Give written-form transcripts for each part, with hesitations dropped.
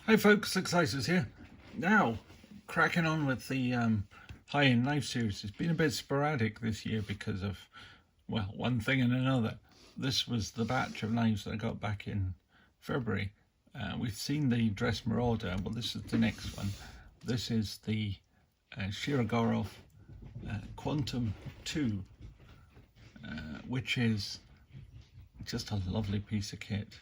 Hi folks, Excisors here. Now, cracking on with the high-end knife series. It's been a bit sporadic this year because of, well, one thing and another. This was the batch of knives that I got back in February. We've seen the Dress Marauder. Well, this is the next one. This is the Shirogorov Quantum 2, which is just a lovely piece of kit.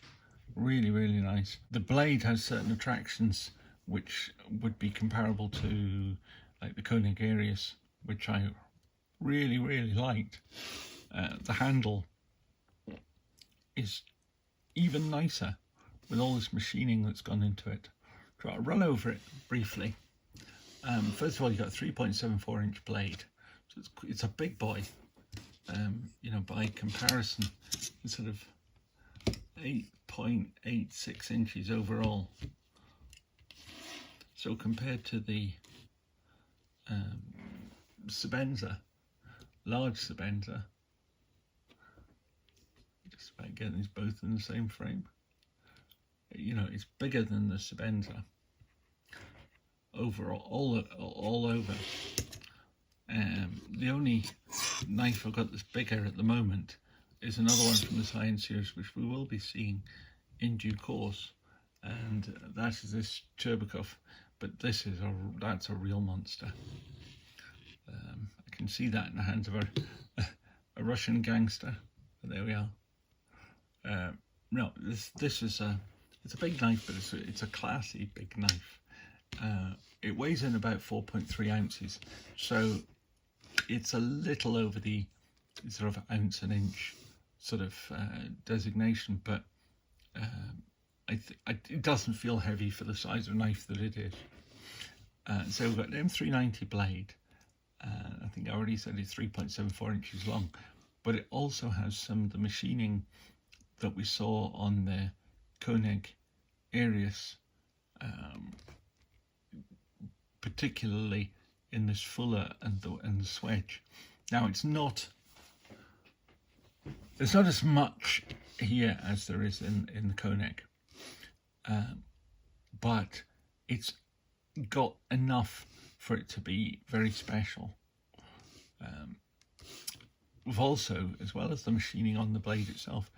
Really nice. The blade has certain attractions which would be comparable to like the Koenig Arius, which I really liked. The handle is even nicer with all this machining that's gone into it. So I'll run over it briefly. First of all, you've got a 3.74 inch blade, so it's a big boy. You know, by comparison, it's sort of 8.86 inches overall. So compared to the Sebenza, large Sebenza, just about getting these both in the same frame. You know, it's bigger than the Sebenza overall, all over. The only knife I've got that's bigger at the moment is another one from the Science series, which we will be seeing in due course, and that is this Shirogorov. But this is that's a real monster. I can see that in the hands of a Russian gangster. But there we are. No, this is it's a big knife, but it's a classy big knife. It weighs in about 4.3 ounces, so it's a little over the sort of ounce an inch sort of designation, but it doesn't feel heavy for the size of knife that it is. So we've got an M390 blade. I think I already said it's 3.74 inches long, but it also has some of the machining that we saw on the Koenig Arius, particularly in this fuller and the swedge. Now it's not as much here as there is in the Koenig, but it's got enough for it to be very special. We've also, as well as the machining on the blade itself,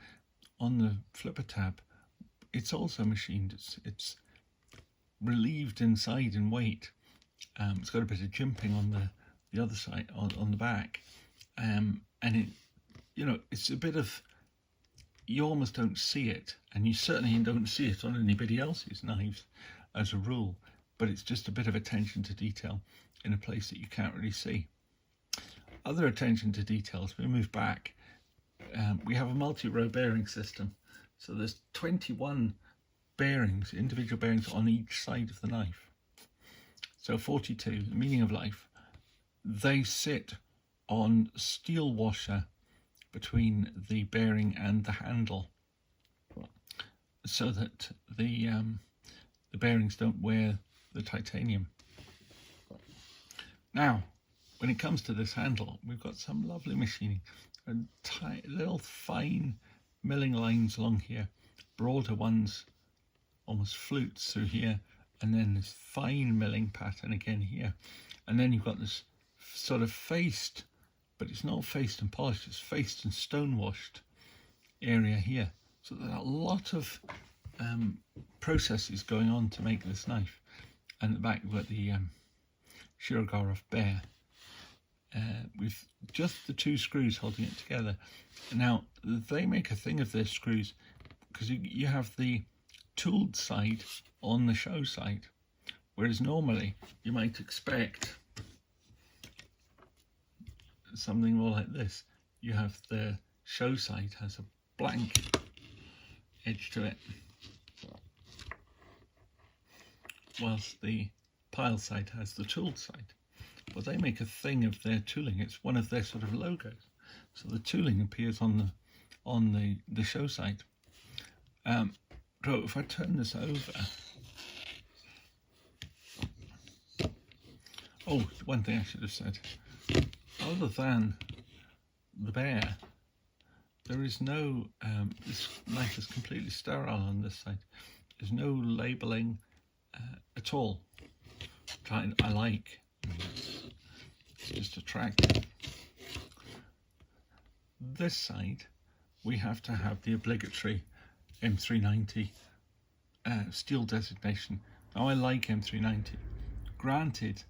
on the flipper tab, it's also machined. It's relieved inside in weight. It's got a bit of jimping on the other side, on the back, and it, you know, it's a bit of, you almost don't see it, and you certainly don't see it on anybody else's knives as a rule, but it's just a bit of attention to detail in a place that you can't really see. Other attention to details, we move back, we have a multi-row bearing system, so there's 21 bearings, individual bearings on each side of the knife. So 42, the meaning of life. They sit on steel washer between the bearing and the handle, so that the bearings don't wear the titanium. Now, when it comes to this handle, we've got some lovely machining, and little fine milling lines along here, broader ones, almost flutes through here, and then this fine milling pattern again here, and then you've got this sort of faced, but it's not faced and polished, it's faced and stone washed area here. So there's a lot of processes going on to make this knife. And at the back we've got the Shirogorov bear with just the two screws holding it together. Now they make a thing of their screws because you have the tooled side on the show side, whereas normally you might expect something more like this. You have the show side has a blank edge to it, whilst the pile side has the tooled side. But they make a thing of their tooling. It's one of their sort of logos. So the tooling appears on the show side. So if I turn this over, oh, one thing I should have said. Other than the bear, there is no, this knife is completely sterile on this side. There's no labelling, at all. I like. It's just attractive. This side, we have to have the obligatory M390 steel designation. Now I like M390. Granted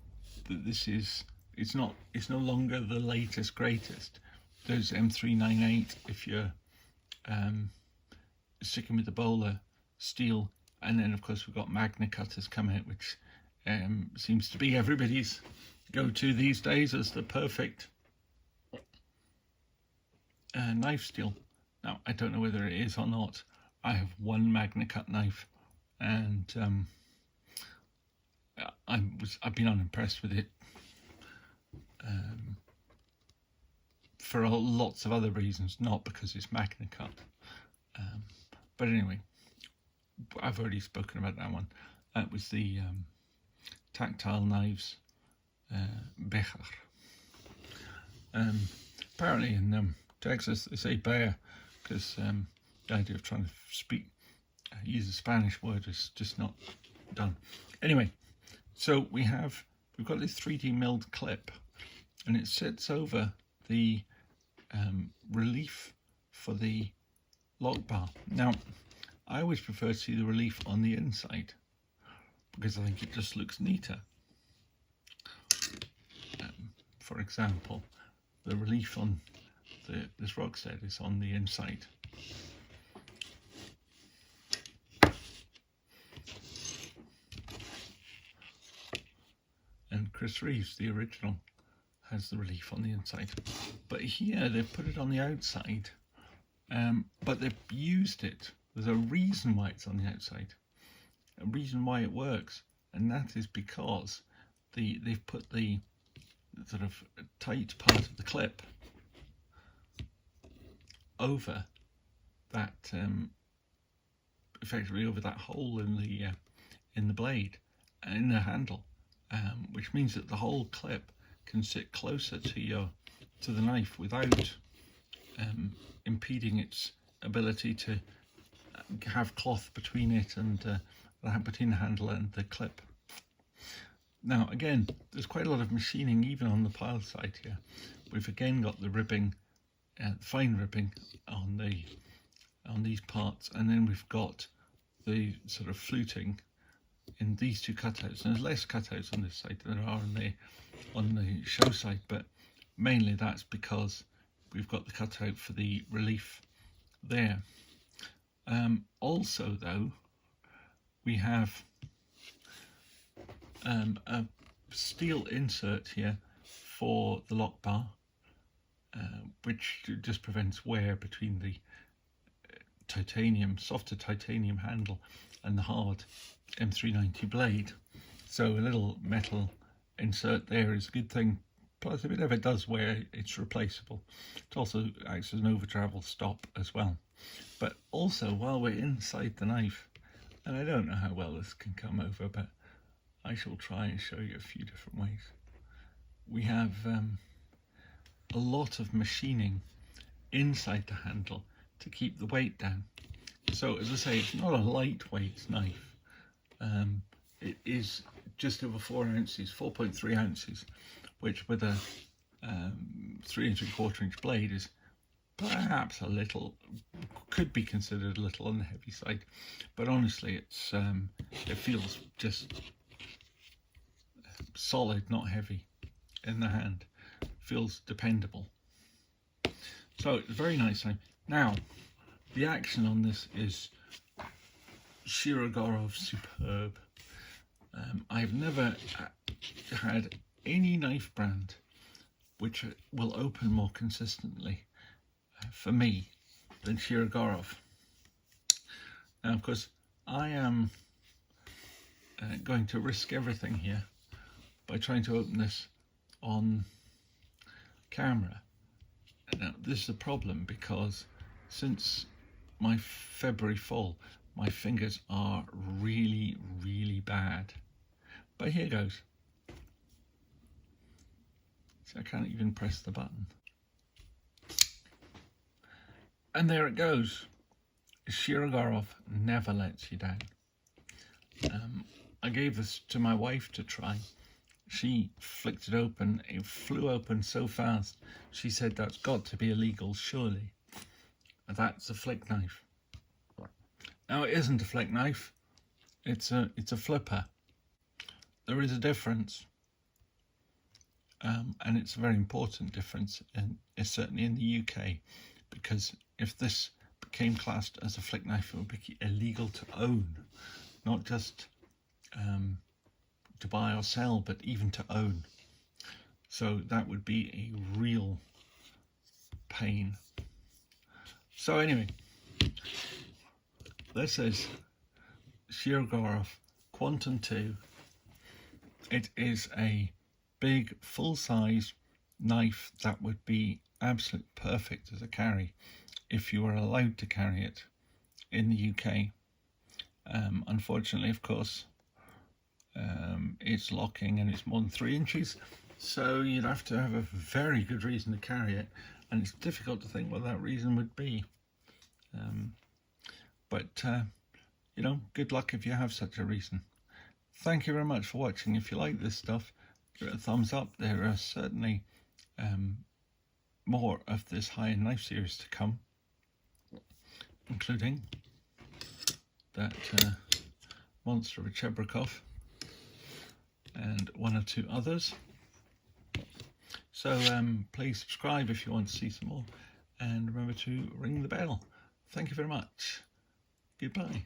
that it's no longer the latest greatest. There's M398 if you're sticking with the bowler steel, and then of course we've got Magna cutters come out, which seems to be everybody's go-to these days as the perfect knife steel. Now I don't know whether it is or not. I have one Magna cut knife, and I've been unimpressed with it for lots of other reasons, not because it's Magna cut. But anyway, I've already spoken about that one. That was the tactile knives Becher. Apparently in Texas they say bear because the idea of trying to use a Spanish word is just not done. Anyway, so we've got this 3D milled clip, and it sits over the relief for the lock bar. Now, I always prefer to see the relief on the inside because I think it just looks neater. For example, the relief on this Rockstead is on the inside. And Chris Reeves, the original, has the relief on the inside. But here they've put it on the outside, but they've used it. There's a reason why it's on the outside, a reason why it works, and that is because they've put the sort of tight part of the clip over that, effectively over that hole in the blade, in the handle, which means that the whole clip can sit closer to the knife without impeding its ability to have cloth between it and between the handle and the clip. Now again, there's quite a lot of machining even on the pile side here. We've again got the ribbing, fine ribbing on these parts, and then we've got the sort of fluting in these two cutouts. And there's less cutouts on this side than there are on the show side, but mainly that's because we've got the cutout for the relief there. Also though, we have a steel insert here for the lock bar, which just prevents wear between the softer titanium handle and the hard M390 blade. So a little metal insert there is a good thing. Plus, if it ever does wear, it's replaceable. It also acts as an over-travel stop as well. But also, while we're inside the knife, and I don't know how well this can come over, but I shall try and show you a few different ways. We have a lot of machining inside the handle to keep the weight down. So as I say, it's not a lightweight knife. It is just over 4 ounces, 4.3 ounces, which with a 3 3/4 inch blade is perhaps a little, could be considered a little on the heavy side, but honestly it feels just solid, not heavy in the hand. Feels dependable. So it's a very nice knife. Now the action on this is Shirogorov superb. I've never had any knife brand which will open more consistently for me than Shirogorov. Now of course I am going to risk everything here by trying to open this on camera. Now this is a problem because since my February fall, my fingers are really, really bad. But here goes. See, I can't even press the button. And there it goes. Shirogorov never lets you down. Again, gave this to my wife to try. She flicked it open. It flew open so fast. She said, that's got to be illegal, surely. That's a flick knife. Now, it isn't a flick knife. It's a flipper. There is a difference. And it's a very important difference, and it's certainly in the UK, because if this became classed as a flick knife, it would be illegal to own, not just to buy or sell, but even to own. So that would be a real pain. So anyway, this is Shirogorov Quantum 2. It is a big full-size knife that would be absolutely perfect as a carry if you were allowed to carry it in the UK. Unfortunately, of course, it's locking and it's more than 3 inches, so you'd have to have a very good reason to carry it, and it's difficult to think what that reason would be. But you know, good luck if you have such a reason. Thank you very much for watching. If you like this stuff, give it a thumbs up. There are certainly more of this high-end knife series to come, including that monster of a Shirogorov and 1 or 2 others. So please subscribe if you want to see some more, and remember to ring the bell. Thank you very much. Goodbye.